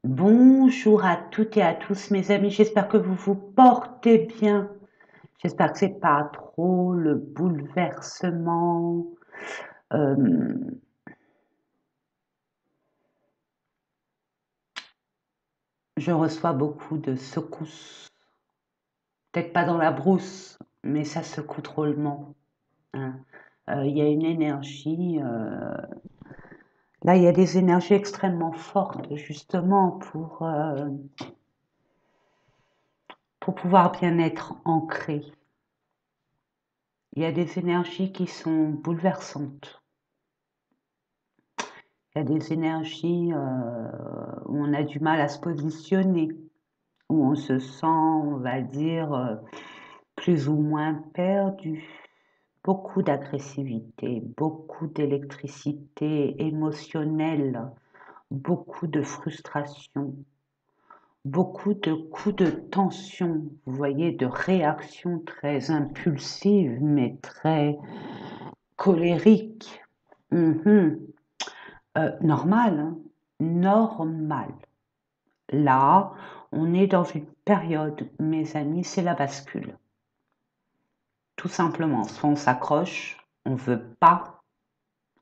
Bonjour à toutes et à tous mes amis, j'espère que vous vous portez bien. J'espère que c'est pas trop le bouleversement. Euh, je reçois beaucoup de secousses, peut-être pas dans la brousse, mais ça secoue drôlement, hein. Il y a une énergie, là il y a des énergies extrêmement fortes justement pour pouvoir bien être ancré. Il y a des énergies qui sont bouleversantes. Il y a des énergies où on a du mal à se positionner, où on se sent, on va dire, plus ou moins perdu. Beaucoup d'agressivité, beaucoup d'électricité émotionnelle, beaucoup de frustration, beaucoup de coups de tension, vous voyez, de réactions très impulsives, mais très colériques. Mhm. Normal, hein, normal. Là, on est dans une période, mes amis, c'est la bascule. Tout simplement, soit on s'accroche, on veut pas,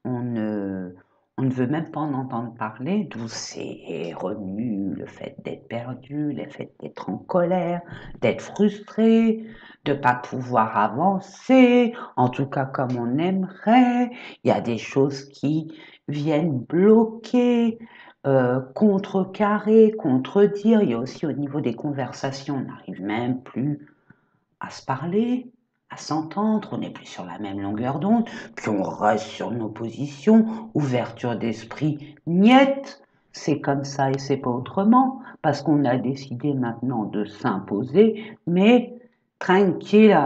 on ne, on ne veut même pas en entendre parler, d'où c'est revenu le fait d'être perdu, le fait d'être en colère, d'être frustré, de pas pouvoir avancer, en tout cas comme on aimerait. Il y a des choses qui viennent bloquer, contrecarrer, contredire. Il y a aussi au niveau des conversations, on n'arrive même plus à se parler, à s'entendre, on n'est plus sur la même longueur d'onde, puis on reste sur nos positions, ouverture d'esprit, niette, c'est comme ça et c'est pas autrement, parce qu'on a décidé maintenant de s'imposer, mais tranquille,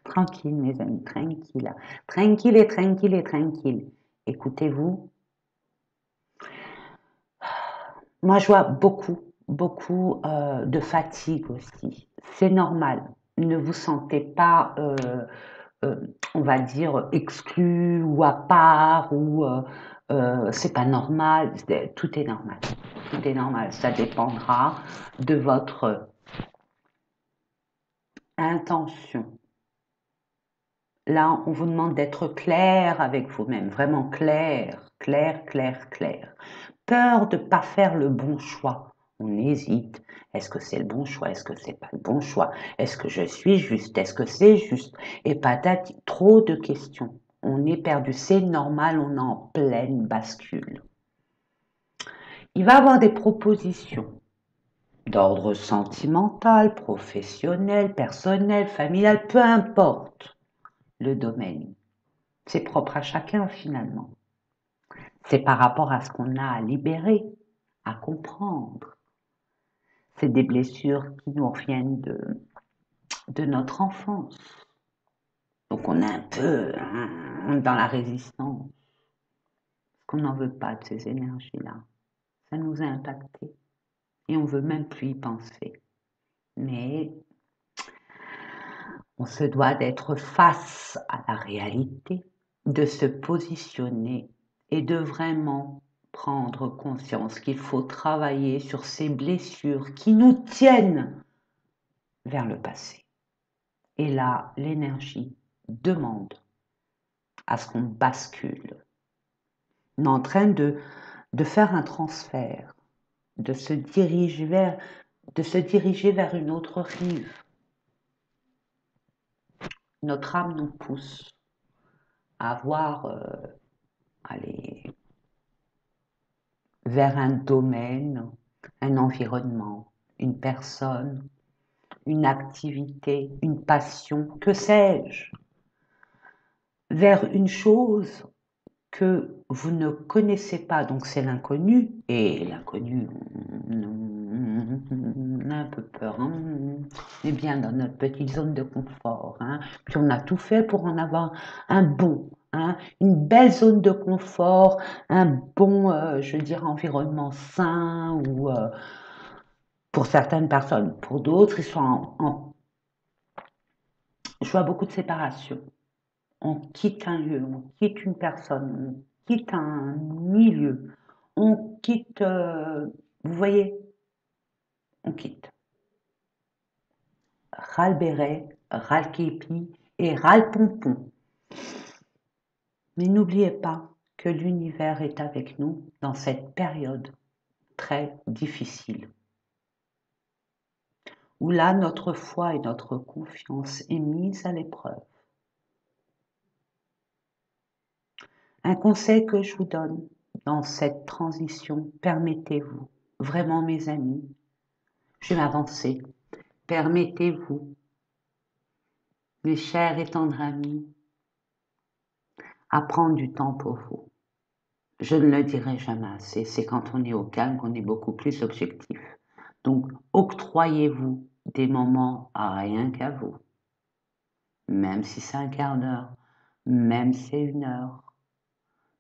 tranquille mes amis, tranquille, tranquille et tranquille et tranquille. Écoutez-vous, moi, je vois beaucoup, beaucoup de fatigue aussi. C'est normal. Ne vous sentez pas, euh, on va dire, exclu ou à part ou c'est pas normal. Tout est normal. Tout est normal. Ça dépendra de votre intention. Là, on vous demande d'être clair avec vous-même, vraiment clair, clair, clair, clair. Peur de ne pas faire le bon choix. On hésite. Est-ce que c'est le bon choix? Est-ce que c'est pas le bon choix? Est-ce que je suis juste? Est-ce que c'est juste? Et patati, trop de questions. On est perdu. C'est normal, on est en pleine bascule. Il va y avoir des propositions d'ordre sentimental, professionnel, personnel, familial, peu importe le domaine. C'est propre à chacun finalement. C'est par rapport à ce qu'on a à libérer, à comprendre. C'est des blessures qui nous reviennent de notre enfance. Donc on est un peu dans la résistance. Parce qu'on n'en veut pas de ces énergies-là. Ça nous a impactés. Et on ne veut même plus y penser. Mais on se doit d'être face à la réalité, de se positionner et de vraiment prendre conscience qu'il faut travailler sur ces blessures qui nous tiennent vers le passé. Et là, l'énergie demande à ce qu'on bascule. On est en train de faire un transfert, de se diriger vers une autre rive. Notre âme nous pousse à voir, aller vers un domaine, un environnement, une personne, une activité, une passion, que sais-je, vers une chose que vous ne connaissez pas, donc c'est l'inconnu, et l'inconnu, on a un peu peur, hein, on est bien dans notre petite zone de confort, hein, puis on a tout fait pour en avoir un bon, hein, une belle zone de confort, un bon, je veux dire, environnement sain, ou pour certaines personnes, pour d'autres, ils sont je vois beaucoup de séparation. On quitte un lieu, on quitte une personne, on quitte un milieu, on quitte, vous voyez, on quitte. Ras-le-béret, ras-le-képi et ras-le-pompon. Mais n'oubliez pas que l'univers est avec nous dans cette période très difficile, où là, notre foi et notre confiance est mise à l'épreuve. Un conseil que je vous donne dans cette transition, permettez-vous, vraiment mes amis, je vais m'avancer, permettez-vous, mes chers et tendres amis, à prendre du temps pour vous. Je ne le dirai jamais assez, c'est quand on est au calme qu'on est beaucoup plus objectif. Donc, octroyez-vous des moments à rien qu'à vous, même si c'est un quart d'heure, même si c'est 1 heure.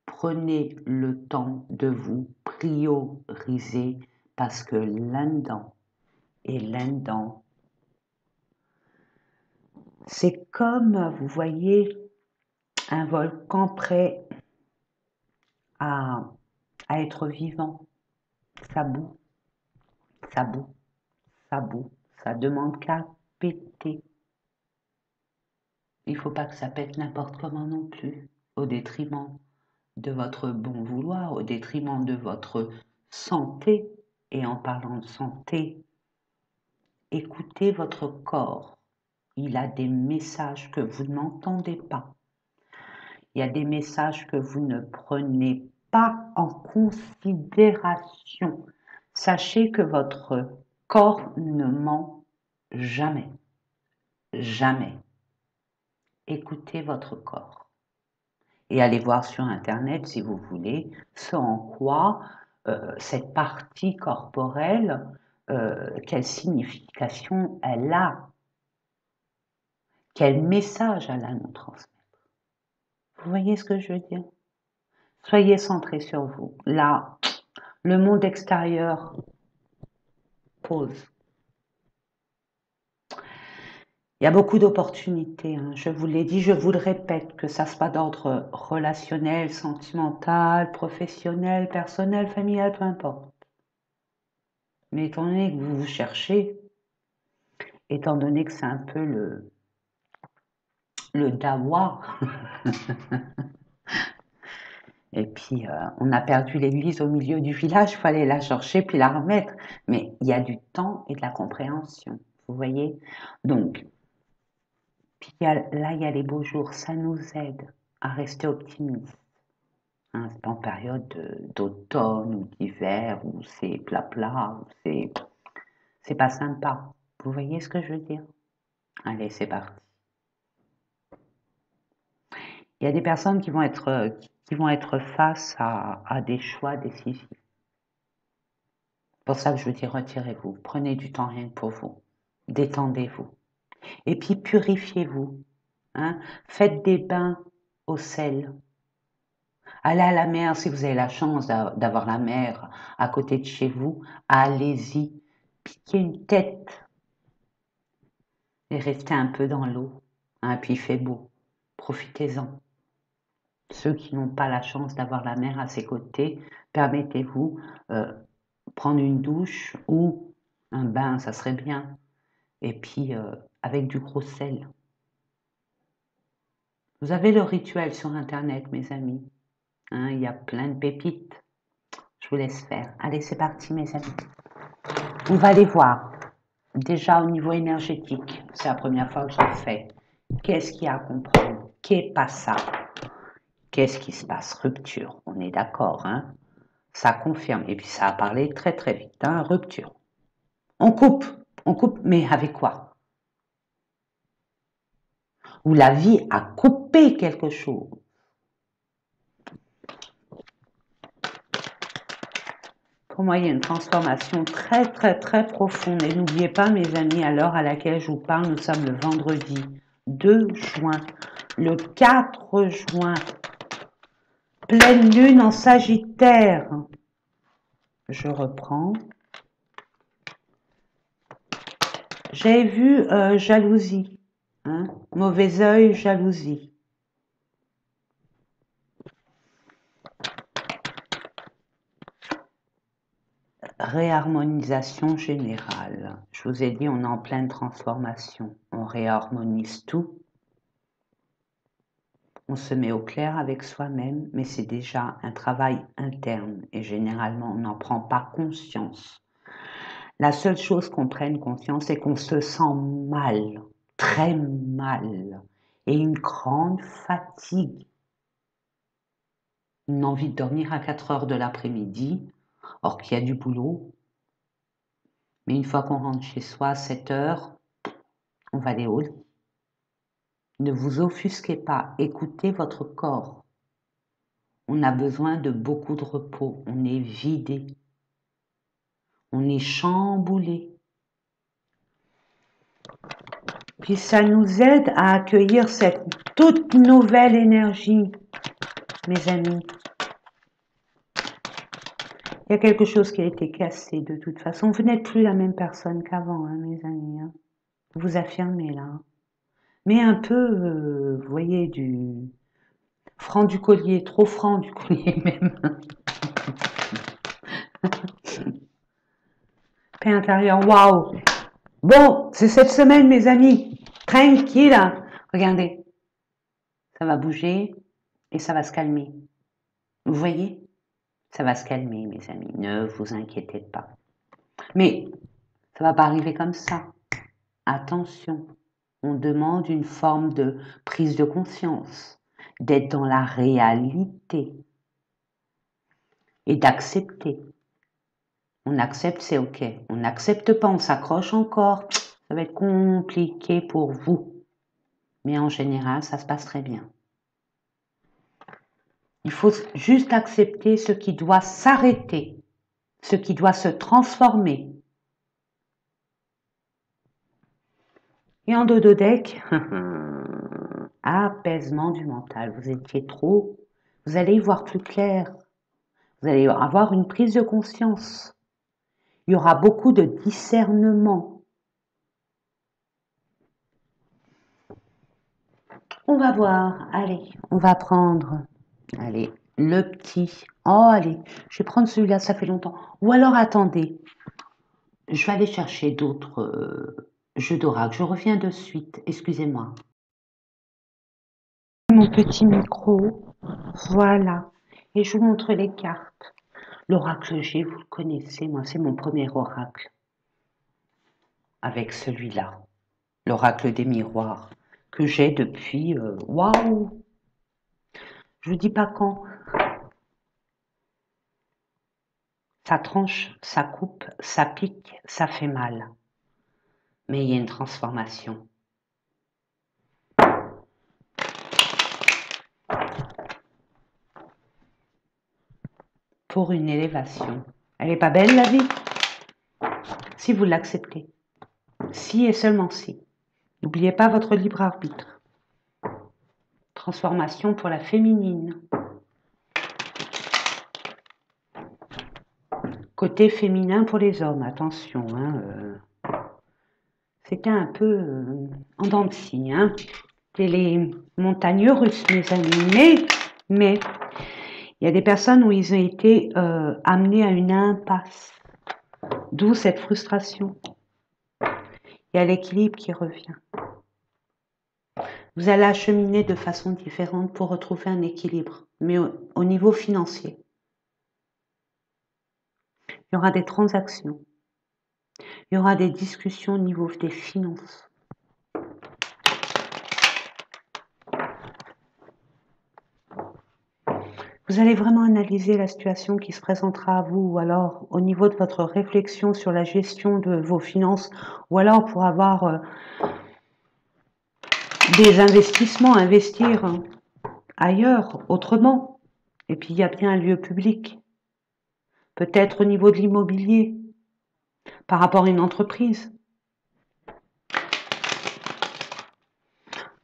Prenez le temps de vous prioriser parce que là-dedans et là-dedans, c'est comme, vous voyez, un volcan prêt à être vivant. Ça bout, ça bout, ça bout, ça demande qu'à péter. Il ne faut pas que ça pète n'importe comment non plus, au détriment de votre bon vouloir, au détriment de votre santé. Et en parlant de santé, écoutez votre corps. Il a des messages que vous n'entendez pas. Il y a des messages que vous ne prenez pas en considération. Sachez que votre corps ne ment jamais. Jamais. Écoutez votre corps. Et allez voir sur Internet, si vous voulez, ce en quoi cette partie corporelle, quelle signification elle a, quel message elle a à nous transmettre. Vous voyez ce que je veux dire? Soyez centrés sur vous. Là, le monde extérieur pose. Il y a beaucoup d'opportunités, hein. Je vous l'ai dit, je vous le répète, que ça soit d'ordre relationnel, sentimental, professionnel, personnel, familial, peu importe. Mais étant donné que vous vous cherchez, étant donné que c'est un peu le dawa, et puis on a perdu l'église au milieu du village, il fallait la chercher puis la remettre. Mais il y a du temps et de la compréhension, vous voyez. Donc, puis là, il y a les beaux jours, ça nous aide à rester optimistes. Hein, c'est pas en période d'automne ou d'hiver où c'est plat, où c'est pas sympa. Vous voyez ce que je veux dire? Allez, c'est parti. Il y a des personnes qui vont être face à des choix décisifs. C'est pour ça que je vous dis, retirez-vous. Prenez du temps rien que pour vous. Détendez-vous. Et puis purifiez-vous. Hein. Faites des bains au sel. Allez à la mer si vous avez la chance d'avoir la mer à côté de chez vous. Allez-y. Piquez une tête et restez un peu dans l'eau. Hein, puis il fait beau. Profitez-en. Ceux qui n'ont pas la chance d'avoir la mer à ses côtés, permettez-vous prendre une douche ou un bain, ça serait bien. Et puis avec du gros sel. Vous avez le rituel sur Internet, mes amis. Hein, il y a plein de pépites. Je vous laisse faire. Allez, c'est parti, mes amis. On va aller voir. Déjà au niveau énergétique, c'est la première fois que je le fais. Qu'est-ce qu'il y a à comprendre? Qu'est pas ça? Qu'est-ce qui se passe? Rupture, on est d'accord, hein? Ça confirme. Et puis ça a parlé très très vite, hein? Rupture. On coupe, mais avec quoi? Ou la vie a coupé quelque chose. Pour moi, il y a une transformation très très très profonde. Et n'oubliez pas, mes amis, à l'heure à laquelle je vous parle, nous sommes le vendredi 2 juin. Le 4 juin, pleine lune en Sagittaire. Je reprends. J'ai vu jalousie. Hein? Mauvais œil, jalousie. réharmonisation générale. Je vous ai dit, on est en pleine transformation. On réharmonise tout. On se met au clair avec soi-même, mais c'est déjà un travail interne et généralement, on n'en prend pas conscience. La seule chose qu'on prenne conscience, c'est qu'on se sent mal, très mal, et une grande fatigue. Une envie de dormir à 4 heures de l'après-midi, or qu'il y a du boulot. Mais une fois qu'on rentre chez soi à 7 heures, on va aller au lit. Ne vous offusquez pas, écoutez votre corps. On a besoin de beaucoup de repos, on est vidé, on est chamboulé. Puis ça nous aide à accueillir cette toute nouvelle énergie, mes amis. Il y a quelque chose qui a été cassé de toute façon. Vous n'êtes plus la même personne qu'avant, hein, mes amis. Hein. Vous affirmez là. Mais un peu, vous voyez, du franc du collier, trop franc du collier même. Paix intérieure, waouh! Bon, c'est cette semaine, mes amis. Tranquille. Regardez, ça va bouger et ça va se calmer. Vous voyez? Ça va se calmer, mes amis. Ne vous inquiétez pas. Mais ça va pas arriver comme ça. Attention, on demande une forme de prise de conscience, d'être dans la réalité et d'accepter. On accepte, c'est ok. On n'accepte pas, on s'accroche encore. Ça va être compliqué pour vous. Mais en général, ça se passe très bien. Il faut juste accepter ce qui doit s'arrêter, ce qui doit se transformer. Et en dodo-deck, apaisement du mental. Vous étiez trop, vous allez y voir plus clair. Vous allez avoir une prise de conscience. Il y aura beaucoup de discernement. On va voir. Allez, on va prendre. Allez, le petit. Oh, allez, je vais prendre celui-là, ça fait longtemps. Ou alors, attendez. Je vais aller chercher d'autres jeux d'oracle. Je reviens de suite. Excusez-moi. Mon petit micro. Voilà. Et je vous montre les cartes. L'oracle G, vous le connaissez. Moi, c'est mon premier oracle. Avec celui-là. L'oracle des miroirs. Que j'ai depuis... Waouh! Je vous dis pas quand. Ça tranche, ça coupe, ça pique, ça fait mal. Mais il y a une transformation. Pour une élévation. Elle n'est pas belle, la vie? Si vous l'acceptez. Si et seulement si. N'oubliez pas votre libre arbitre. Transformation pour la féminine. Côté féminin pour les hommes, attention. Hein, c'était un peu en dents de scie. Hein. C'est les montagnes russes, mes amis. Mais il y a des personnes où ils ont été amenés à une impasse. D'où cette frustration. Il y a l'équilibre qui revient. Vous allez acheminer de façon différente pour retrouver un équilibre, mais au niveau financier. Il y aura des transactions. Il y aura des discussions au niveau des finances. Vous allez vraiment analyser la situation qui se présentera à vous, ou alors au niveau de votre réflexion sur la gestion de vos finances, ou alors pour avoir des investissements, investir ailleurs, autrement. Et puis il y a bien un lieu public. Peut-être au niveau de l'immobilier, par rapport à une entreprise.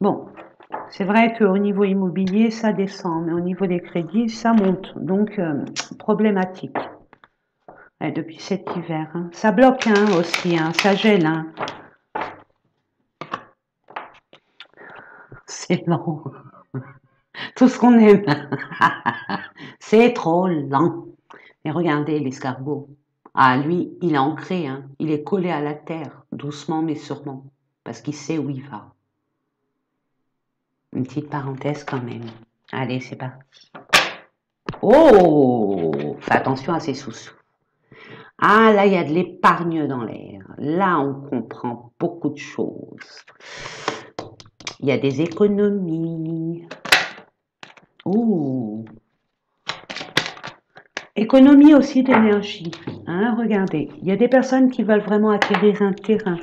Bon, c'est vrai qu'au niveau immobilier, ça descend, mais au niveau des crédits, ça monte. Donc, problématique. Et depuis cet hiver. Hein. Ça bloque aussi, ça gèle. C'est lent. Tout ce qu'on aime. C'est trop lent. Mais regardez l'escargot. Ah, lui, il est ancré, hein. Il est collé à la terre, doucement mais sûrement, parce qu'il sait où il va. Une petite parenthèse quand même. Allez, c'est parti. Oh! Fais attention à ses sous-sous. Ah, là, il y a de l'épargne dans l'air. Là, on comprend beaucoup de choses. Il y a des économies. Oh! Économie aussi d'énergie. Hein, regardez, il y a des personnes qui veulent vraiment acquérir un terrain.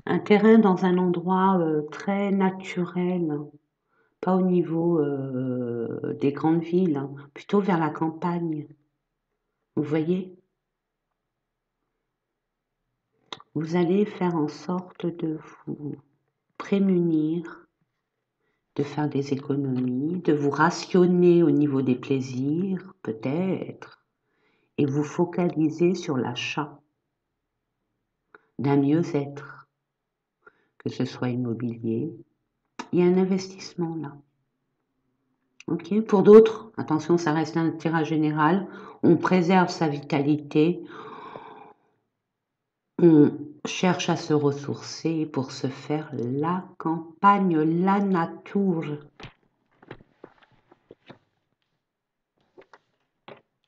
Un terrain dans un endroit très naturel, pas au niveau des grandes villes, hein, plutôt vers la campagne. Vous voyez? Vous allez faire en sorte de vous prémunir, de faire des économies, de vous rationner au niveau des plaisirs, peut-être, et vous focaliser sur l'achat d'un mieux-être, que ce soit immobilier. Il y a un investissement là. Ok. Pour d'autres, attention, ça reste un tirage général, on préserve sa vitalité, on cherche à se ressourcer pour se faire la campagne, la nature.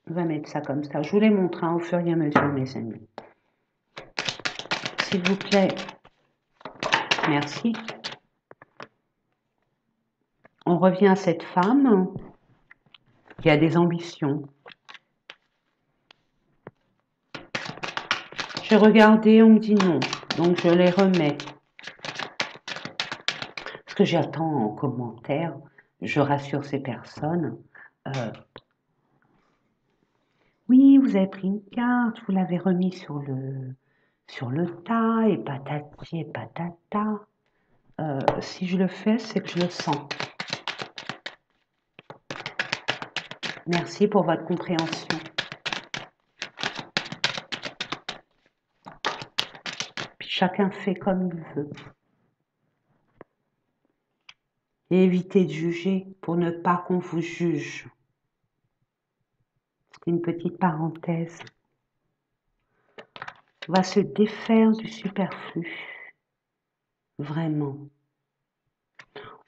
On va mettre ça comme ça. Je vous les montre hein, au fur et à mesure, mes amis. S'il vous plaît. Merci. On revient à cette femme qui a des ambitions. J'ai regardé, on me dit non. Donc je les remets. Ce que j'attends en commentaire, je rassure ces personnes. Oui, vous avez pris une carte, vous l'avez remis sur le tas, et patati et patata. Si je le fais, c'est que je le sens. Merci pour votre compréhension. Puis chacun fait comme il veut. Et évitez de juger pour ne pas qu'on vous juge. C'est une petite parenthèse. On va se défaire du superflu. Vraiment.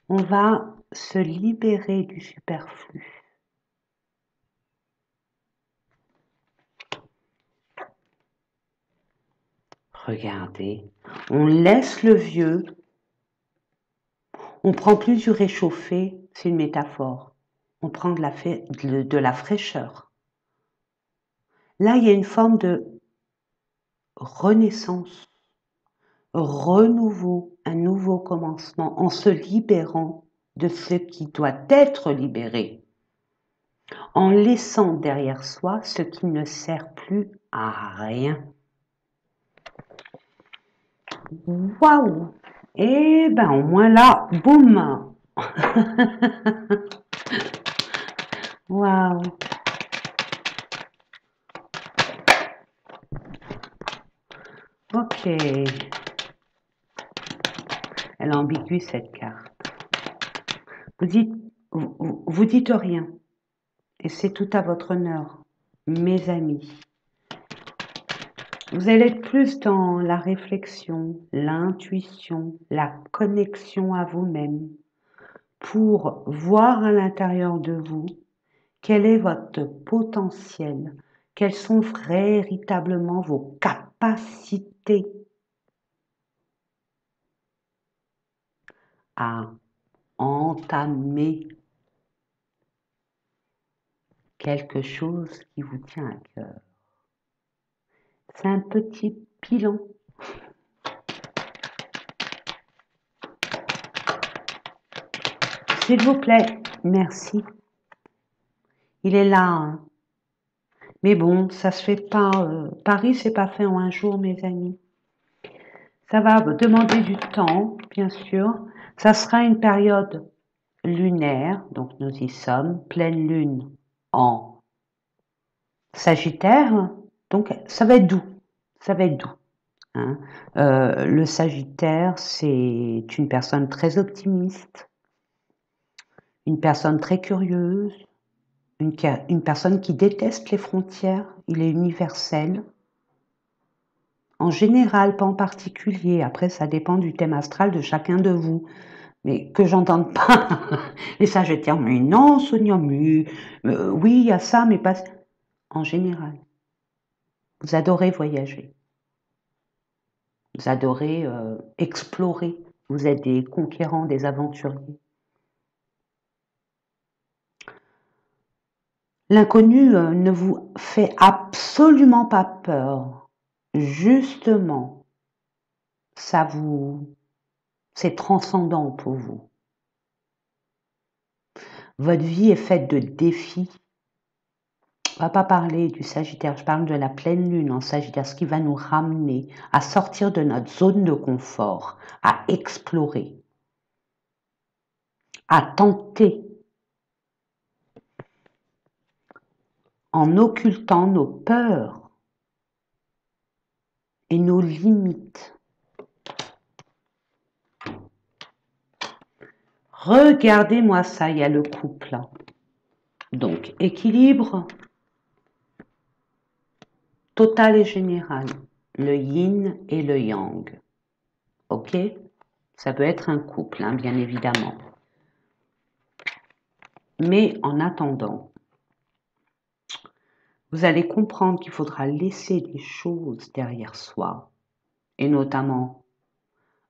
On va se libérer du superflu. Regardez, on laisse le vieux, on prend plus du réchauffé, c'est une métaphore. On prend de la fraîcheur. Là, il y a une forme de renaissance, renouveau, un nouveau commencement, en se libérant de ce qui doit être libéré, en laissant derrière soi ce qui ne sert plus à rien. Waouh! Eh ben au moins là, boum! Waouh! Ok. Elle est ambiguë cette carte. Vous dites rien. Et c'est tout à votre honneur, mes amis. Vous allez être plus dans la réflexion, l'intuition, la connexion à vous-même pour voir à l'intérieur de vous quel est votre potentiel, quelles sont véritablement vos capacités à entamer quelque chose qui vous tient à cœur. C'est un petit bilan. S'il vous plaît, merci. Il est là, hein. Mais bon, ça se fait pas. Paris, c'est pas fait en un jour, mes amis. Ça va demander du temps, bien sûr. Ça sera une période lunaire, donc nous y sommes, pleine lune en Sagittaire, donc ça va être doux. Ça va être doux. Hein. Le Sagittaire, c'est une personne très optimiste, une personne très curieuse, une personne qui déteste les frontières, il est universel. En général, pas en particulier. Après, ça dépend du thème astral de chacun de vous. Mais que j'entende pas les sagittaires, mais non, Sonia, mais oui, il y a ça, mais pas... En général, vous adorez voyager. Vous adorez explorer. Vous êtes des conquérants, des aventuriers. L'inconnu ne vous fait absolument pas peur. Justement, c'est transcendant pour vous. Votre vie est faite de défis. On ne va pas parler du Sagittaire, je parle de la pleine lune en Sagittaire, ce qui va nous ramener à sortir de notre zone de confort, à explorer, à tenter, en occultant nos peurs et nos limites. Regardez-moi ça, il y a le couple. Donc, équilibre total et général, le yin et le yang. Ok? Ça peut être un couple, hein, bien évidemment. Mais en attendant, vous allez comprendre qu'il faudra laisser des choses derrière soi, et notamment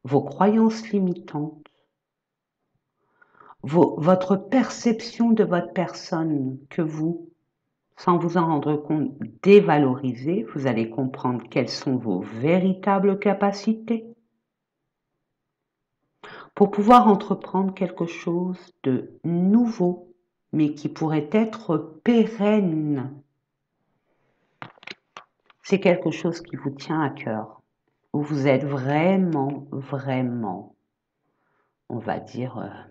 vos croyances limitantes, votre perception de votre personne que vous, sans vous en rendre compte, dévalorisez. Vous allez comprendre quelles sont vos véritables capacités pour pouvoir entreprendre quelque chose de nouveau, mais qui pourrait être pérenne. C'est quelque chose qui vous tient à cœur, où vous êtes vraiment, vraiment, on va dire,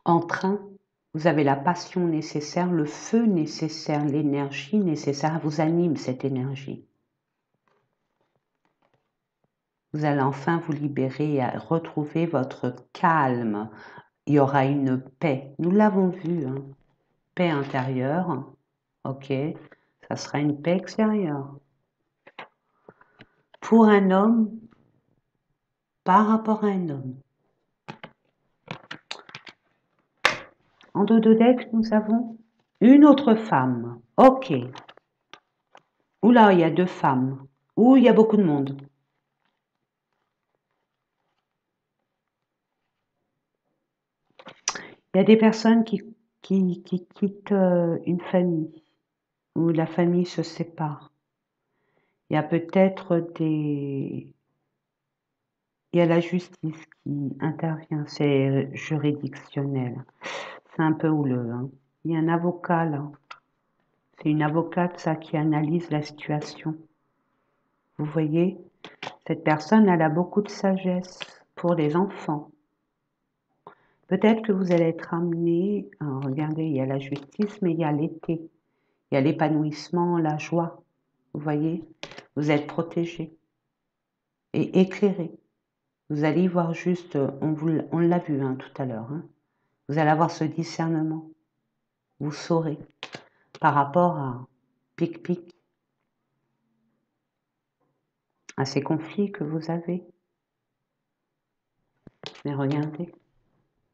en train, vous avez la passion nécessaire, le feu nécessaire, l'énergie nécessaire, vous anime cette énergie. Vous allez enfin vous libérer et retrouver votre calme. Il y aura une paix. Nous l'avons vu, hein. Paix intérieure, ok, ça sera une paix extérieure. Pour un homme, par rapport à un homme. En dos de deck, nous avons une autre femme. Ok. Oula, il y a deux femmes. Ouh, il y a beaucoup de monde. Il y a des personnes qui quittent une famille, où la famille se sépare. Il y a peut-être il y a la justice qui intervient, c'est juridictionnel. C'est un peu houleux, hein. Il y a un avocat là. C'est une avocate, ça, qui analyse la situation. Vous voyez, cette personne, elle a beaucoup de sagesse pour les enfants. Peut-être que vous allez être amené, regardez, il y a la justice, mais il y a l'été. Il y a l'épanouissement, la joie. Vous voyez, vous êtes protégé et éclairé. Vous allez y voir juste, on l'a vu hein, tout à l'heure, hein. Vous allez avoir ce discernement. Vous saurez par rapport à pic-pic, à ces conflits que vous avez. Mais regardez,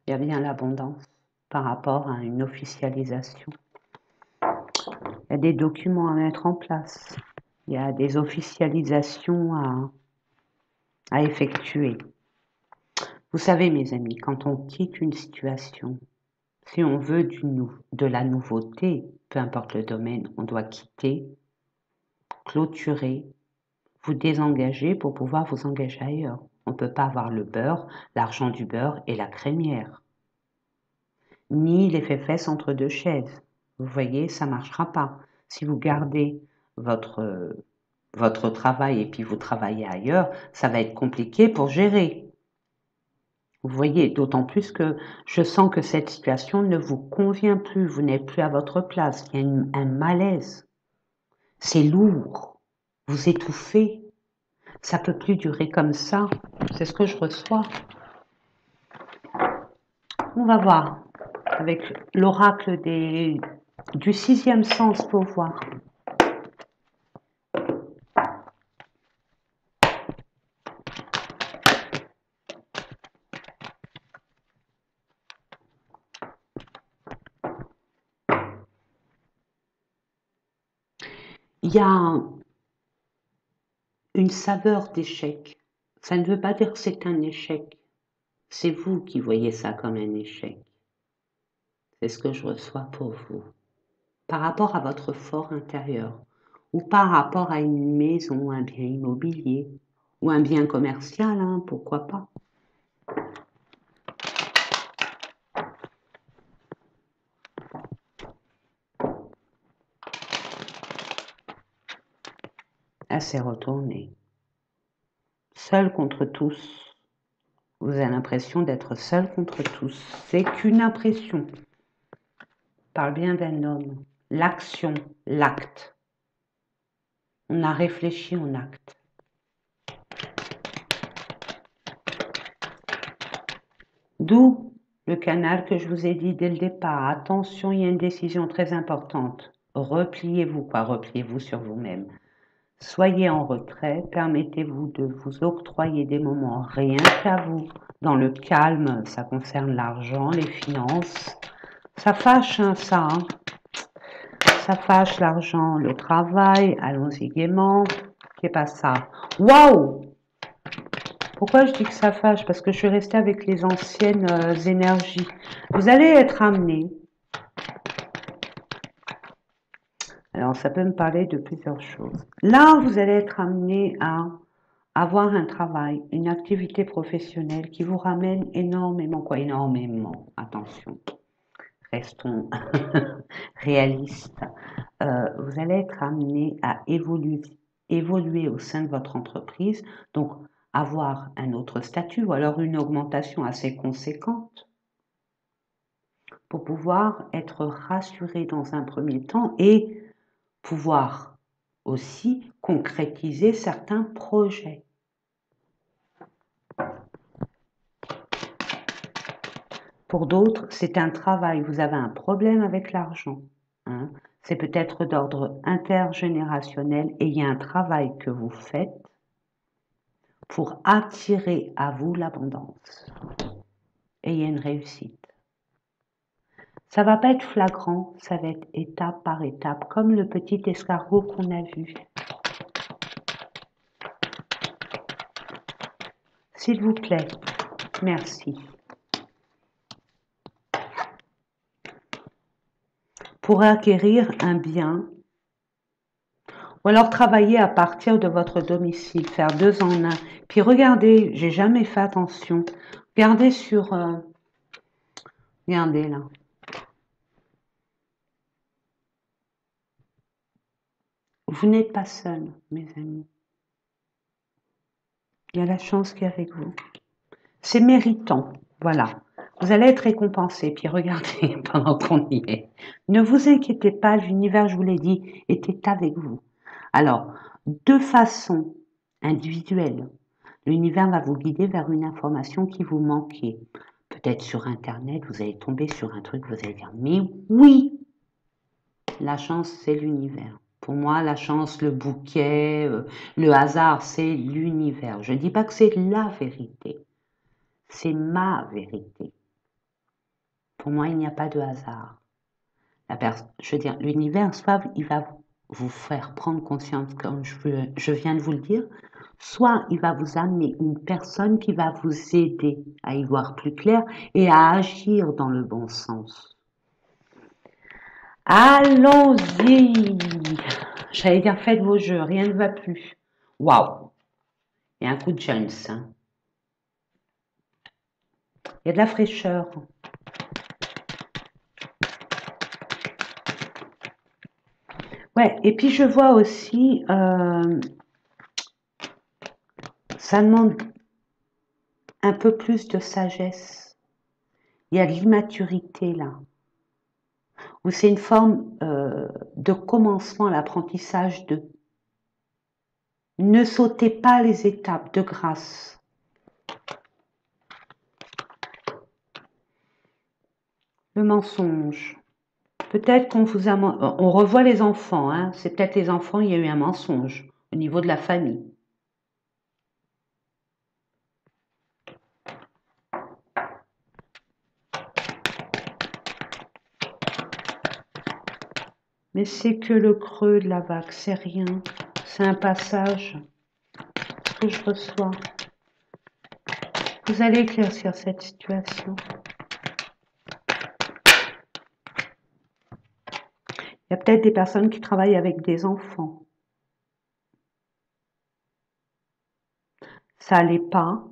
il y a bien l'abondance par rapport à une officialisation. Il y a des documents à mettre en place. Il y a des officialisations à effectuer. Vous savez, mes amis, quand on quitte une situation, si on veut de la nouveauté, peu importe le domaine, on doit quitter, clôturer, vous désengager pour pouvoir vous engager ailleurs. On ne peut pas avoir le beurre, l'argent du beurre et la crémière. Ni l'effet fesse entre deux chaises. Vous voyez, ça ne marchera pas. Si vous gardez votre travail et puis vous travaillez ailleurs, ça va être compliqué pour gérer. Vous voyez, d'autant plus que je sens que cette situation ne vous convient plus, vous n'êtes plus à votre place, il y a un malaise. C'est lourd, vous étouffez, ça ne peut plus durer comme ça, c'est ce que je reçois. On va voir avec l'oracle du sixième sens pour voir. Il y a une saveur d'échec. Ça ne veut pas dire que c'est un échec. C'est vous qui voyez ça comme un échec. C'est ce que je reçois pour vous. Par rapport à votre fort intérieur. Ou par rapport à une maison, un bien immobilier. Ou un bien commercial, hein, pourquoi pas. Elle s'est retournée. Seul contre tous. Vous avez l'impression d'être seul contre tous. C'est qu'une impression. Je parle bien d'un homme. L'action, l'acte. On a réfléchi, on acte. D'où le canal que je vous ai dit dès le départ. Attention, il y a une décision très importante. Repliez-vous, repliez-vous sur vous-même. Soyez en retrait, permettez-vous de vous octroyer des moments rien qu'à vous. Dans le calme, ça concerne l'argent, les finances. Ça fâche, hein, ça. Hein. Ça fâche l'argent, le travail. Allons-y gaiement. C'est pas ça. Waouh! Pourquoi je dis que ça fâche? Parce que je suis restée avec les anciennes énergies. Vous allez être amené. Alors, ça peut me parler de plusieurs choses. Là, vous allez être amené à avoir un travail, une activité professionnelle qui vous ramène énormément, énormément, attention, restons réalistes. Vous allez être amené à évoluer au sein de votre entreprise, donc avoir un autre statut ou alors une augmentation assez conséquente pour pouvoir être rassuré dans un premier temps et pouvoir aussi concrétiser certains projets. Pour d'autres, c'est un travail, vous avez un problème avec l'argent. Hein. C'est peut-être d'ordre intergénérationnel et il y a un travail que vous faites pour attirer à vous l'abondance. Et il y a une réussite. Ça va pas être flagrant, ça va être étape par étape, comme le petit escargot qu'on a vu. S'il vous plaît, merci. Pour acquérir un bien, ou alors travailler à partir de votre domicile, faire 2 en 1. Puis regardez, j'ai jamais fait attention. Regardez sur... regardez là. Vous n'êtes pas seul, mes amis. Il y a la chance qui est avec vous. C'est méritant, voilà. Vous allez être récompensé. Puis regardez, pendant qu'on y est. Ne vous inquiétez pas, l'univers, je vous l'ai dit, était avec vous. Alors, de façon individuelle, l'univers va vous guider vers une information qui vous manquait. Peut-être sur Internet, vous allez tomber sur un truc, vous allez dire, mais oui, la chance, c'est l'univers. Pour moi, la chance, le bouquet, le hasard, c'est l'univers. Je ne dis pas que c'est la vérité. C'est ma vérité. Pour moi, il n'y a pas de hasard. Je veux dire, l'univers, soit il va vous faire prendre conscience, comme je viens de vous le dire, soit il va vous amener une personne qui va vous aider à y voir plus clair et à agir dans le bon sens. Allons-y! J'allais dire, faites vos jeux, rien ne va plus. Waouh! Il y a un coup de Jones. Hein. Il y a de la fraîcheur. Ouais, et puis je vois aussi, ça demande un peu plus de sagesse. Il y a de l'immaturité là. Ou c'est une forme de commencement à l'apprentissage de ne sautez pas les étapes de grâce. Le mensonge. Peut-être qu'on vous a... On revoit les enfants, hein. C'est peut-être les enfants, il y a eu un mensonge au niveau de la famille. Mais c'est que le creux de la vague, c'est rien. C'est un passage que je reçois. Vous allez éclaircir cette situation. Il y a peut-être des personnes qui travaillent avec des enfants. Ça n'allait pas.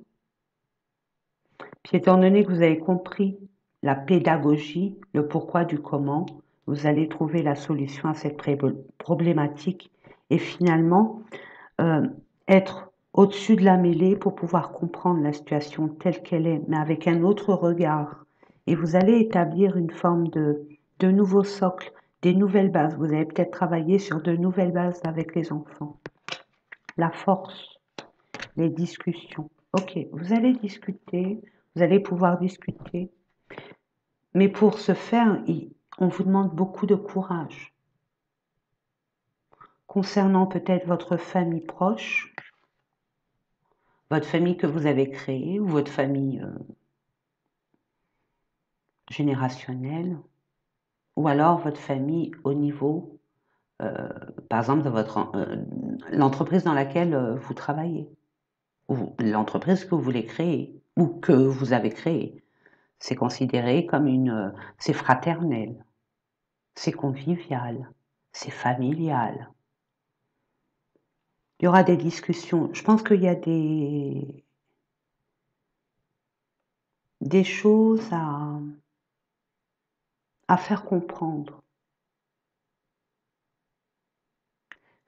Puis étant donné que vous avez compris la pédagogie, le pourquoi du comment, vous allez trouver la solution à cette problématique et finalement être au-dessus de la mêlée pour pouvoir comprendre la situation telle qu'elle est, mais avec un autre regard. Et vous allez établir une forme de nouveau socle, des nouvelles bases. Vous allez peut-être travailler sur de nouvelles bases avec les enfants. La force, les discussions. Ok, vous allez discuter, vous allez pouvoir discuter, mais pour ce faire, on vous demande beaucoup de courage. Concernant peut-être votre famille proche, votre famille que vous avez créée ou votre famille générationnelle, ou alors votre famille au niveau, par exemple, de l'entreprise dans laquelle vous travaillez, ou l'entreprise que vous voulez créer, ou que vous avez créée. C'est considéré comme c'est fraternel, c'est convivial, c'est familial. Il y aura des discussions. Je pense qu'il y a des choses à faire comprendre.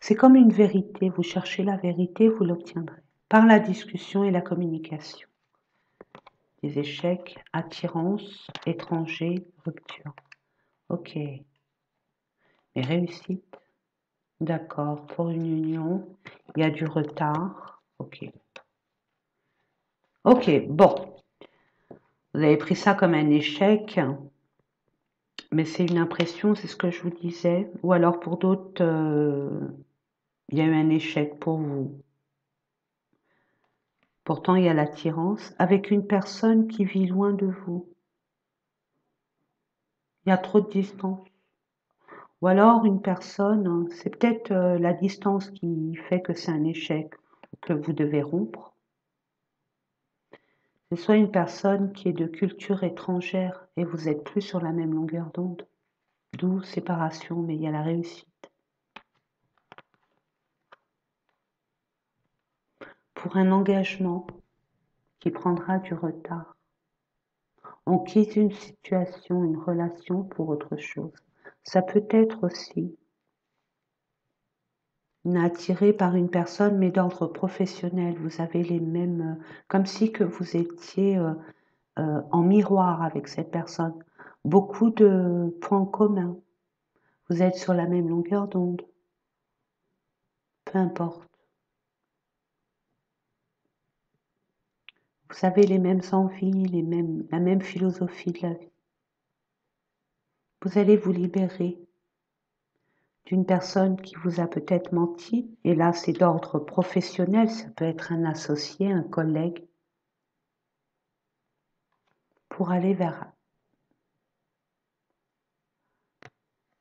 C'est comme une vérité. Vous cherchez la vérité, vous l'obtiendrez. Par la discussion et la communication. Des échecs, attirance, étranger, rupture. Ok. Et réussite. D'accord. Pour une union, il y a du retard. Ok. Ok, bon. Vous avez pris ça comme un échec, mais c'est une impression, c'est ce que je vous disais. Ou alors pour d'autres, il y a eu un échec pour vous. Pourtant, il y a l'attirance avec une personne qui vit loin de vous. Il y a trop de distance. Ou alors une personne, c'est peut-être la distance qui fait que c'est un échec, que vous devez rompre. C'est soit une personne qui est de culture étrangère et vous n'êtes plus sur la même longueur d'onde. D'où séparation, mais il y a la réussite. Pour un engagement qui prendra du retard. On quitte une situation, une relation pour autre chose. Ça peut être aussi attiré par une personne, mais d'ordre professionnel. Vous avez les mêmes, comme si que vous étiez en miroir avec cette personne. Beaucoup de points communs. Vous êtes sur la même longueur d'onde. Peu importe. Vous avez les mêmes envies, la même philosophie de la vie. Vous allez vous libérer d'une personne qui vous a peut-être menti, et là c'est d'ordre professionnel, ça peut être un associé, un collègue, pour aller vers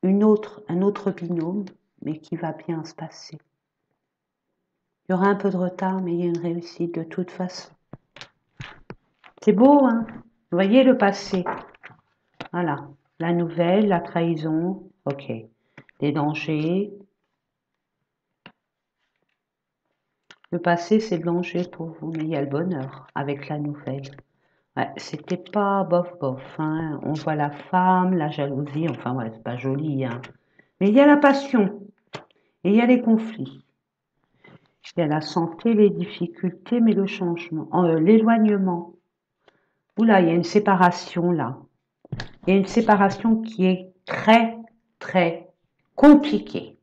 un autre binôme, mais qui va bien se passer. Il y aura un peu de retard, mais il y a une réussite de toute façon. C'est beau, hein? Vous voyez le passé. Voilà. La nouvelle, la trahison, ok. Les dangers. Le passé, c'est le danger pour vous, mais il y a le bonheur avec la nouvelle. Ouais, c'était pas bof bof, hein. On voit la femme, la jalousie, enfin ouais, c'est pas joli, hein. Mais il y a la passion, et il y a les conflits. Il y a la santé, les difficultés, mais le changement, l'éloignement. Oula, il y a une séparation là. Il y a une séparation qui est très, très compliquée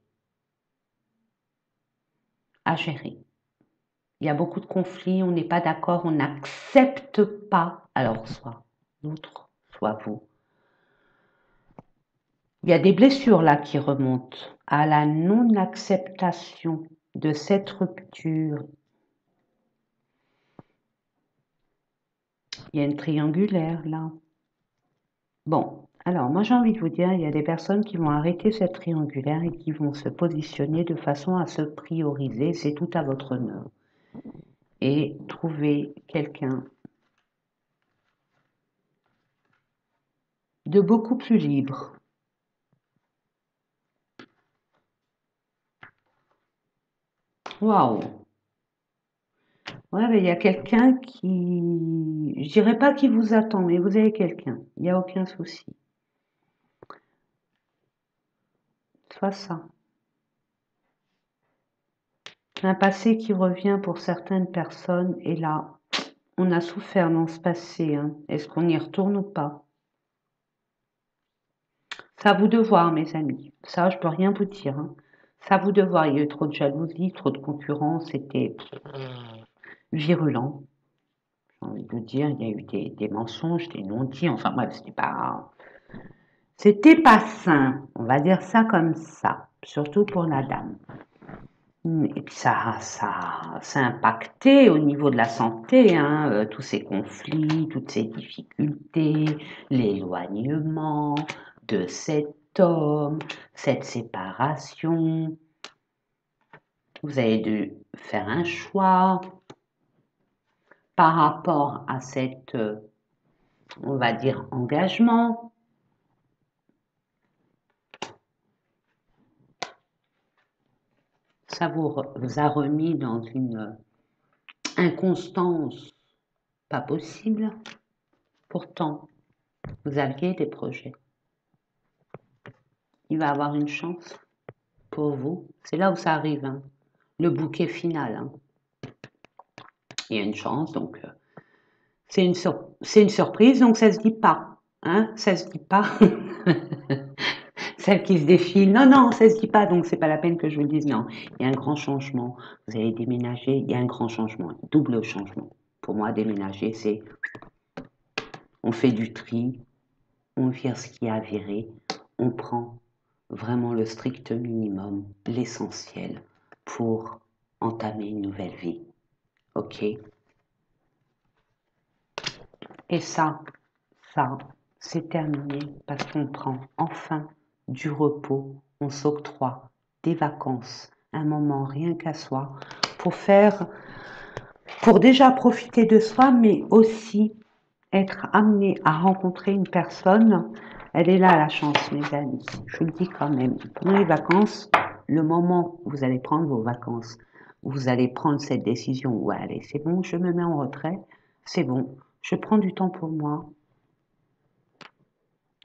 à gérer. Il y a beaucoup de conflits, on n'est pas d'accord, on n'accepte pas, alors soit l'autre, soit vous. Il y a des blessures là qui remontent à la non-acceptation de cette rupture. Il y a une triangulaire là. Bon, alors moi j'ai envie de vous dire, il y a des personnes qui vont arrêter cette triangulaire et qui vont se positionner de façon à se prioriser, c'est tout à votre honneur. Et trouver quelqu'un de beaucoup plus libre. Waouh! Ouais, mais il y a quelqu'un qui, je dirais pas qui vous attend, mais vous avez quelqu'un. Il n'y a aucun souci. Soit ça. Un passé qui revient pour certaines personnes, et là, on a souffert dans ce passé. Hein. Est-ce qu'on y retourne ou pas? C'est à vous de voir, mes amis. Ça, je peux rien vous dire. Hein. C'est à vous de voir. Il y a eu trop de jalousie, trop de concurrence, c'était virulent. J'ai envie de vous dire, il y a eu des mensonges, des non-dits. Enfin bref, c'était pas sain. On va dire ça comme ça. Surtout pour la dame. Et puis ça a impacté au niveau de la santé, hein, tous ces conflits, toutes ces difficultés, l'éloignement de cet homme, cette séparation. Vous avez dû faire un choix par rapport à cet, on va dire, engagement. Ça vous a remis dans une inconstance pas possible. Pourtant, vous aviez des projets. Il va avoir une chance pour vous. C'est là où ça arrive, hein. Le bouquet final. Hein. Il y a une chance, donc c'est une surprise, donc ça se dit pas. Hein, ça se dit pas. Celle qui se défile, non, non, ça se dit pas, donc c'est pas la peine que je vous le dise. Non, il y a un grand changement. Vous allez déménager, il y a un grand changement, double changement. Pour moi, déménager, c'est on fait du tri, on vire ce qui est avéré, on prend vraiment le strict minimum, l'essentiel pour entamer une nouvelle vie. Ok? Et ça, c'est terminé parce qu'on prend enfin du repos, on s'octroie des vacances, un moment rien qu'à soi, pour déjà profiter de soi, mais aussi être amené à rencontrer une personne. Elle est là la chance, mes amis. Je vous le dis quand même. Pendant les vacances, le moment où vous allez prendre vos vacances, où vous allez prendre cette décision, ouais, allez, c'est bon, je me mets en retrait, c'est bon, je prends du temps pour moi,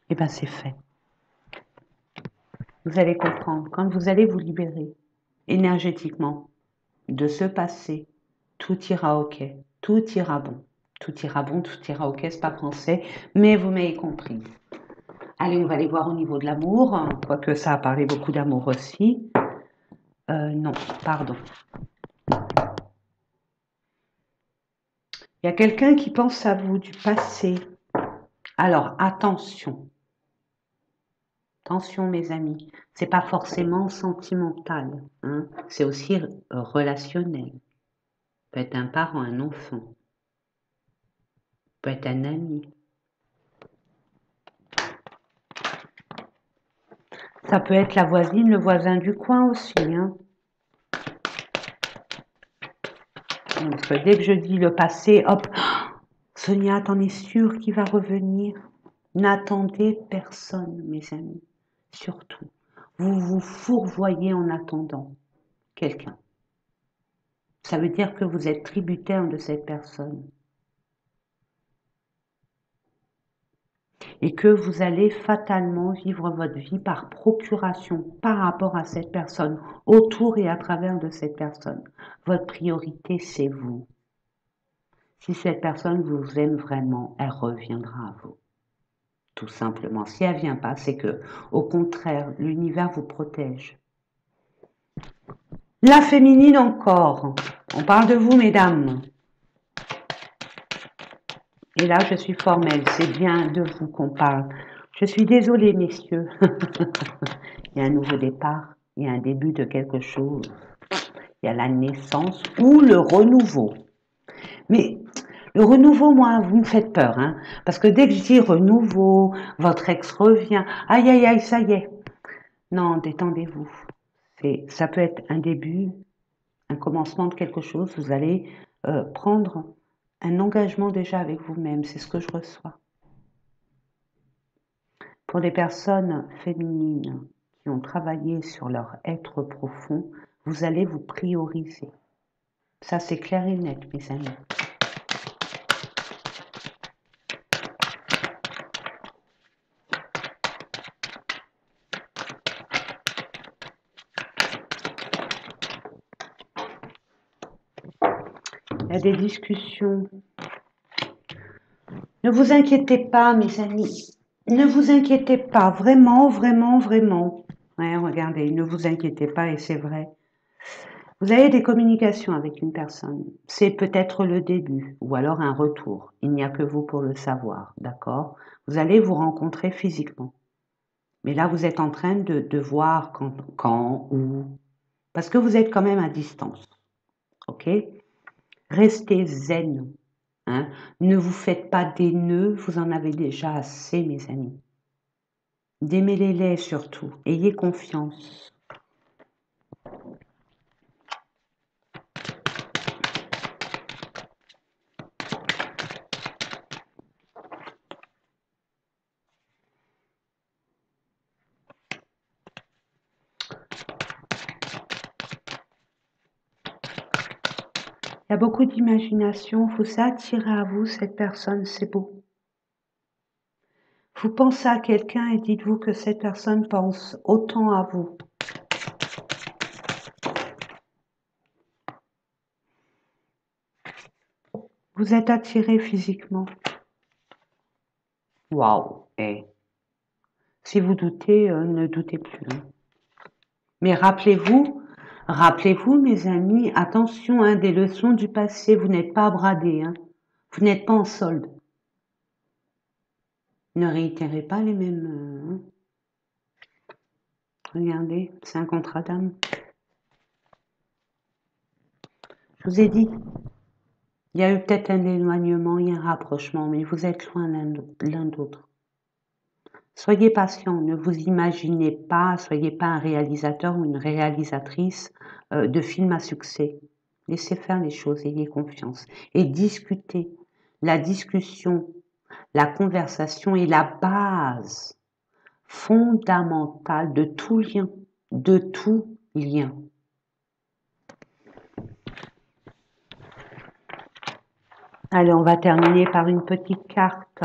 et ben c'est fait. Vous allez comprendre, quand vous allez vous libérer énergétiquement de ce passé, tout ira ok, tout ira bon. Tout ira bon, tout ira ok, c'est pas français, mais vous m'avez compris. Allez, on va aller voir au niveau de l'amour, quoique ça a parlé beaucoup d'amour aussi. Non, pardon. Il y a quelqu'un qui pense à vous du passé. Alors, attention. Attention, mes amis. C'est pas forcément sentimental. Hein. C'est aussi relationnel. Peut être un parent, un enfant. Peut être un ami. Ça peut être la voisine, le voisin du coin aussi. Hein. Parce que dès que je dis le passé, hop, Sonia, t'en es sûre qu'il va revenir? N'attendez personne, mes amis. Surtout, vous vous fourvoyez en attendant quelqu'un. Ça veut dire que vous êtes tributaire de cette personne. Et que vous allez fatalement vivre votre vie par procuration par rapport à cette personne, autour et à travers de cette personne. Votre priorité, c'est vous. Si cette personne vous aime vraiment, elle reviendra à vous. Tout simplement. Si elle vient pas, c'est que, au contraire, l'univers vous protège. La féminine encore. On parle de vous, mesdames. Et là, je suis formelle. C'est bien de vous qu'on parle. Je suis désolée, messieurs. Il y a un nouveau départ, il y a un début de quelque chose. Il y a la naissance ou le renouveau. Mais le renouveau, moi, vous me faites peur, hein, parce que dès que je dis renouveau, votre ex revient, aïe, aïe, aïe, ça y est. Non, détendez-vous. Ça peut être un début, un commencement de quelque chose. Vous allez prendre un engagement déjà avec vous-même. C'est ce que je reçois. Pour les personnes féminines qui ont travaillé sur leur être profond, vous allez vous prioriser. Ça, c'est clair et net, mes amis. Il y a des discussions. Ne vous inquiétez pas, mes amis. Ne vous inquiétez pas, vraiment, vraiment, vraiment. Ouais, regardez, ne vous inquiétez pas, et c'est vrai. Vous avez des communications avec une personne. C'est peut-être le début, ou alors un retour. Il n'y a que vous pour le savoir, d'accord? Vous allez vous rencontrer physiquement. Mais là, vous êtes en train de voir quand, où. Parce que vous êtes quand même à distance, ok? Restez zen. Hein. Ne vous faites pas des nœuds, vous en avez déjà assez, mes amis. Démêlez-les surtout, ayez confiance. Il y a beaucoup d'imagination, vous attirez à vous cette personne, c'est beau. Vous pensez à quelqu'un et dites-vous que cette personne pense autant à vous. Vous êtes attiré physiquement. Waouh! Eh. Si vous doutez, ne doutez plus. Hein. Mais rappelez-vous, mes amis, attention, hein, des leçons du passé, vous n'êtes pas bradés, hein. Vous n'êtes pas en solde. Ne réitérez pas les mêmes. Regardez, c'est un contrat d'âme. Je vous ai dit, il y a eu peut-être un éloignement, il y a un rapprochement, mais vous êtes loin l'un d'autre. Soyez patient, ne vous imaginez pas, soyez pas un réalisateur ou une réalisatrice de films à succès. Laissez faire les choses, ayez confiance. Et discutez. La discussion, la conversation est la base fondamentale de tout lien. De tout lien. Allez, on va terminer par une petite carte.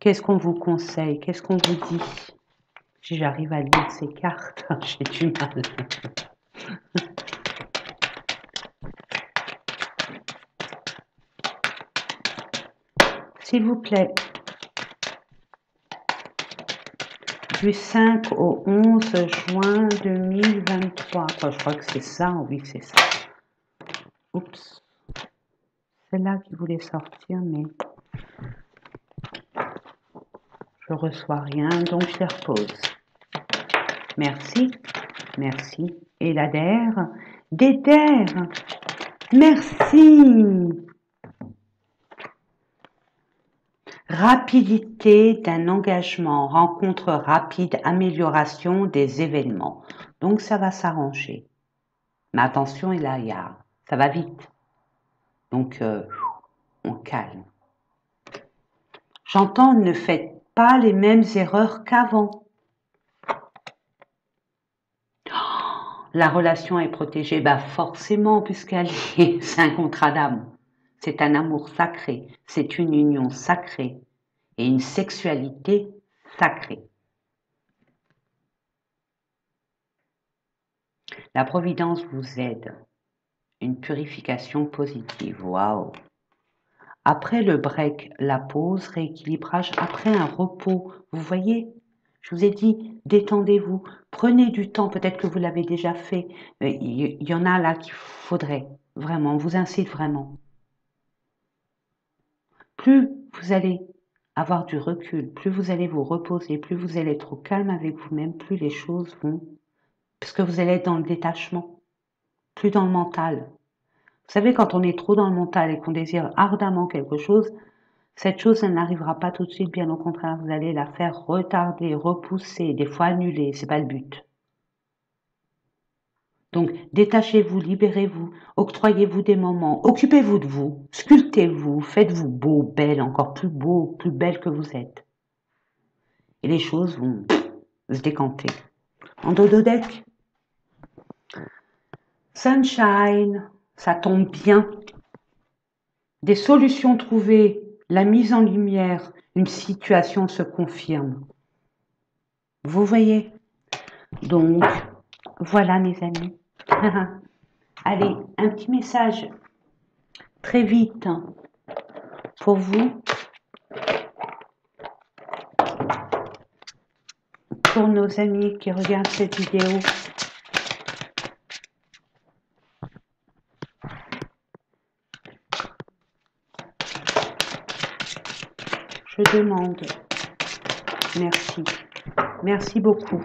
Qu'est-ce qu'on vous conseille? Qu'est-ce qu'on vous dit? Si j'arrive à lire ces cartes, j'ai du mal. S'il vous plaît, du 5 au 11 juin 2023. Enfin, je crois que c'est ça, oui, c'est ça. Oups. C'est là qui voulait sortir, mais je reçois rien, donc je les repose. Merci, merci. Et la DER, DER, merci. Rapidité d'un engagement, rencontre rapide, amélioration des événements. Donc ça va s'arranger. Mais attention, ça va vite. Donc on calme. J'entends, ne faites pas les mêmes erreurs qu'avant. La relation est protégée, bah forcément, puisqu'elle c'est un contrat d'âme. C'est un amour sacré, c'est une union sacrée et une sexualité sacrée. La Providence vous aide. Une purification positive. Waouh! Après le break, la pause, rééquilibrage, après un repos. Vous voyez? Je vous ai dit, détendez-vous. Prenez du temps. Peut-être que vous l'avez déjà fait. Il y en a là qu'il faudrait. Vraiment, on vous incite vraiment. Plus vous allez avoir du recul, plus vous allez vous reposer, plus vous allez être au calme avec vous-même, plus les choses vont... Parce que vous allez être dans le détachement, plus dans le mental. Vous savez, quand on est trop dans le mental et qu'on désire ardemment quelque chose, cette chose, elle n'arrivera pas tout de suite, bien au contraire, vous allez la faire retarder, repousser, des fois annuler, c'est pas le but. Donc, détachez-vous, libérez-vous, octroyez-vous des moments, occupez-vous de vous, sculptez-vous, faites-vous beau, belle, encore plus beau, plus belle que vous êtes. Et les choses vont se décanter. En dodo deck, sunshine, ça tombe bien. Des solutions trouvées, la mise en lumière, une situation se confirme. Vous voyez? Donc, voilà mes amis. Allez, un petit message très vite pour vous, pour nos amis qui regardent cette vidéo. Je demande, merci, merci beaucoup.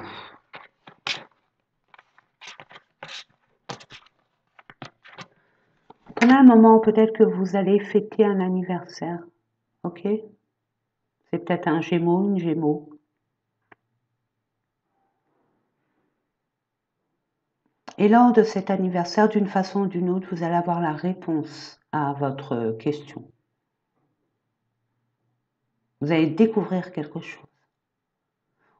Prenez un moment, peut-être que vous allez fêter un anniversaire, ok? C'est peut-être un Gémeaux, une Gémeaux. Et lors de cet anniversaire, d'une façon ou d'une autre, vous allez avoir la réponse à votre question. Vous allez découvrir quelque chose.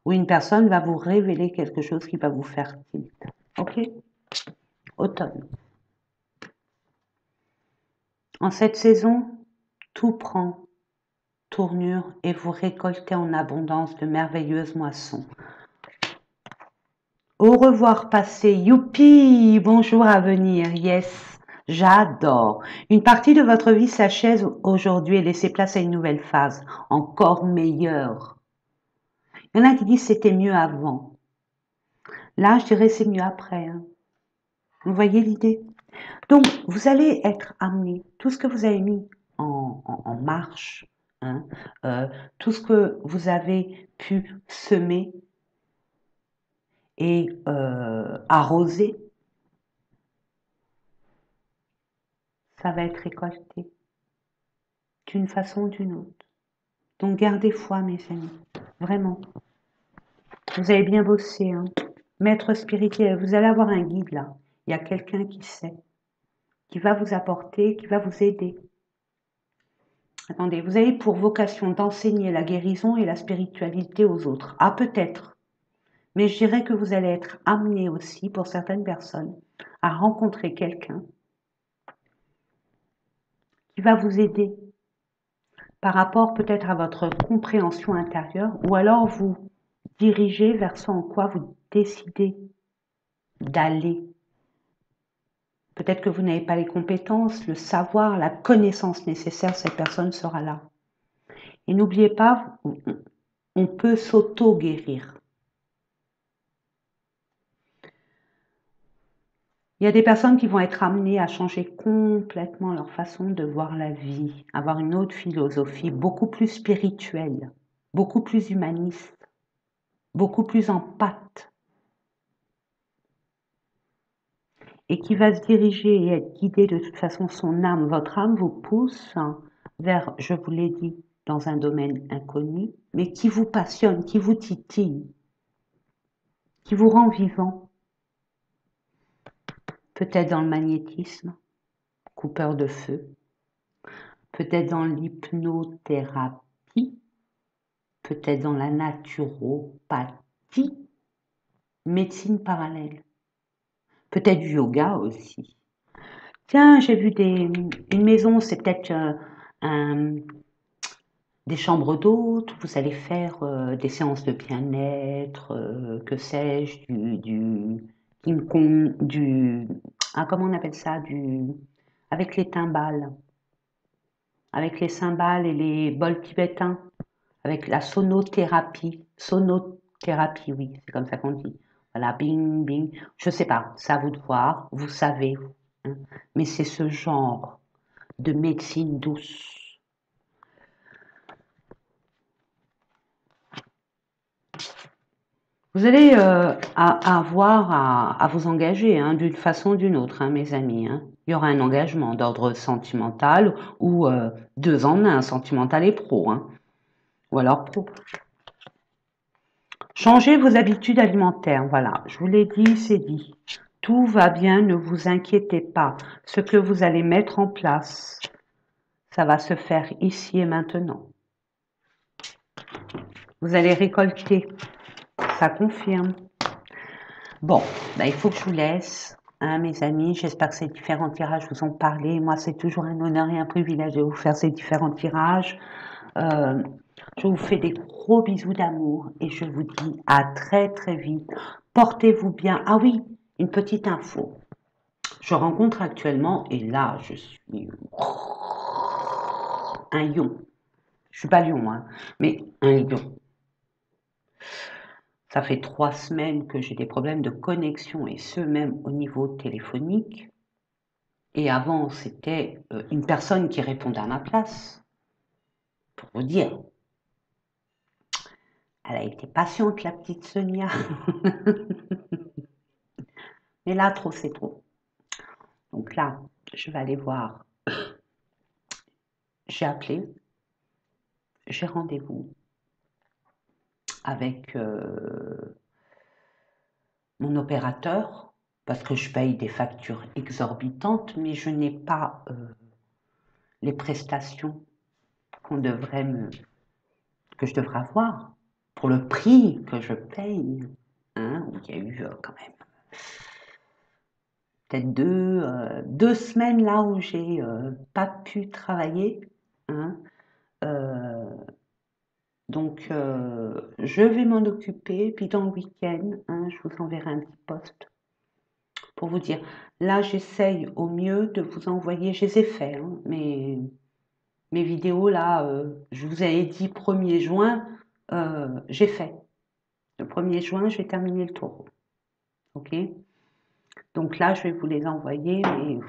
Ou une personne va vous révéler quelque chose qui va vous faire tilt. Ok? Automne. En cette saison, tout prend tournure et vous récoltez en abondance de merveilleuses moissons. Au revoir passé, youpi, bonjour à venir, yes, j'adore. Une partie de votre vie s'achève aujourd'hui et laissez place à une nouvelle phase, encore meilleure. Il y en a qui disent c'était mieux avant. Là, je dirais c'est mieux après. Hein. Vous voyez l'idée? Donc, vous allez être amené, tout ce que vous avez mis en marche, hein, tout ce que vous avez pu semer et arroser, ça va être récolté d'une façon ou d'une autre. Donc, gardez foi, mes amis, vraiment. Vous avez bien bossé, hein. Maître spirituel, vous allez avoir un guide là. Il y a quelqu'un qui sait, qui va vous apporter, qui va vous aider. Attendez, vous avez pour vocation d'enseigner la guérison et la spiritualité aux autres. Ah, peut-être. Mais je dirais que vous allez être amené aussi, pour certaines personnes, à rencontrer quelqu'un qui va vous aider par rapport peut-être à votre compréhension intérieure, ou alors vous diriger vers ce en quoi vous décidez d'aller. Peut-être que vous n'avez pas les compétences, le savoir, la connaissance nécessaire, cette personne sera là. Et n'oubliez pas, on peut s'auto-guérir. Il y a des personnes qui vont être amenées à changer complètement leur façon de voir la vie, avoir une autre philosophie, beaucoup plus spirituelle, beaucoup plus humaniste, beaucoup plus en pâte, et qui va se diriger et être guidée de toute façon, son âme, votre âme vous pousse vers, je vous l'ai dit, dans un domaine inconnu, mais qui vous passionne, qui vous titille, qui vous rend vivant, peut-être dans le magnétisme, coupeur de feu, peut-être dans l'hypnothérapie, peut-être dans la naturopathie, médecine parallèle, peut-être du yoga aussi. Tiens, j'ai vu une maison, c'est peut-être des chambres d'hôtes, vous allez faire des séances de bien-être, que sais-je, King Kong, comment on appelle ça, avec les timbales, avec les cymbales et les bols tibétains, avec la sonothérapie, oui, c'est comme ça qu'on dit. Voilà, bing, bing, je sais pas, c'est à vous de voir, vous savez, hein, mais c'est ce genre de médecine douce. Vous allez avoir à vous engager hein, d'une façon ou d'une autre, hein, mes amis. Hein. Il y aura un engagement d'ordre sentimental ou deux en un, sentimental et pro. Hein. Ou alors pro. Changez vos habitudes alimentaires. Voilà, je vous l'ai dit, c'est dit. Tout va bien, ne vous inquiétez pas. Ce que vous allez mettre en place, ça va se faire ici et maintenant. Vous allez récolter. Ça confirme. Bon, bah, il faut que je vous laisse, hein, mes amis. J'espère que ces différents tirages vous ont parlé. Moi, c'est toujours un honneur et un privilège de vous faire ces différents tirages. Euh, je vous fais des gros bisous d'amour et je vous dis à très très vite. Portez-vous bien. Ah oui, une petite info. Je rencontre actuellement, et là, je suis un lion. Je suis pas lion, hein, mais un lion. Ça fait 3 semaines que j'ai des problèmes de connexion et ce même au niveau téléphonique. Et avant, c'était une personne qui répondait à ma place. Pour vous dire, elle a été patiente, la petite Sonia. Mais là, trop, c'est trop. Donc là, je vais aller voir. J'ai appelé, j'ai rendez-vous avec mon opérateur parce que je paye des factures exorbitantes, mais je n'ai pas les prestations qu'on devrait que je devrais avoir pour le prix que je paye. Hein, où il y a eu quand même peut-être deux semaines là où j'ai pas pu travailler. Hein, euh, donc je vais m'en occuper. Puis dans le week-end, hein, je vous enverrai un petit post pour vous dire. Là, j'essaye au mieux de vous envoyer. Je les ai fait, hein, mes vidéos là. Je vous avais dit 1er juin. J'ai fait. Le 1er juin, je vais terminer le taureau. Ok? Donc là, je vais vous les envoyer, mais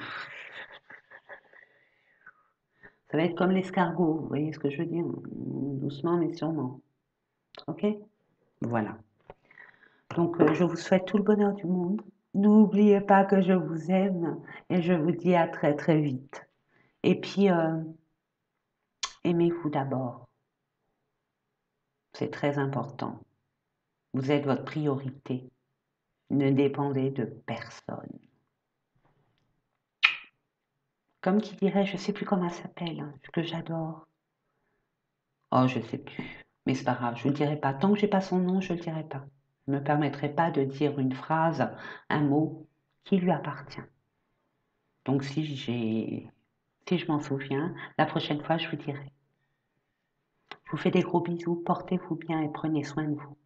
ça va être comme l'escargot. Vous voyez ce que je veux dire? Doucement, mais sûrement. Ok? Voilà. Donc, je vous souhaite tout le bonheur du monde. N'oubliez pas que je vous aime et je vous dis à très très vite. Et puis, aimez-vous d'abord. C'est très important. Vous êtes votre priorité. Ne dépendez de personne. Comme qui dirait, je ne sais plus comment elle s'appelle, hein, ce que j'adore. Oh, je ne sais plus. Mais c'est pas grave, je ne le dirai pas. Tant que j'ai pas son nom, je ne le dirai pas. Je ne me permettrai pas de dire une phrase, un mot qui lui appartient. Donc si je m'en souviens, la prochaine fois, je vous dirai. Je vous fais des gros bisous, portez-vous bien et prenez soin de vous.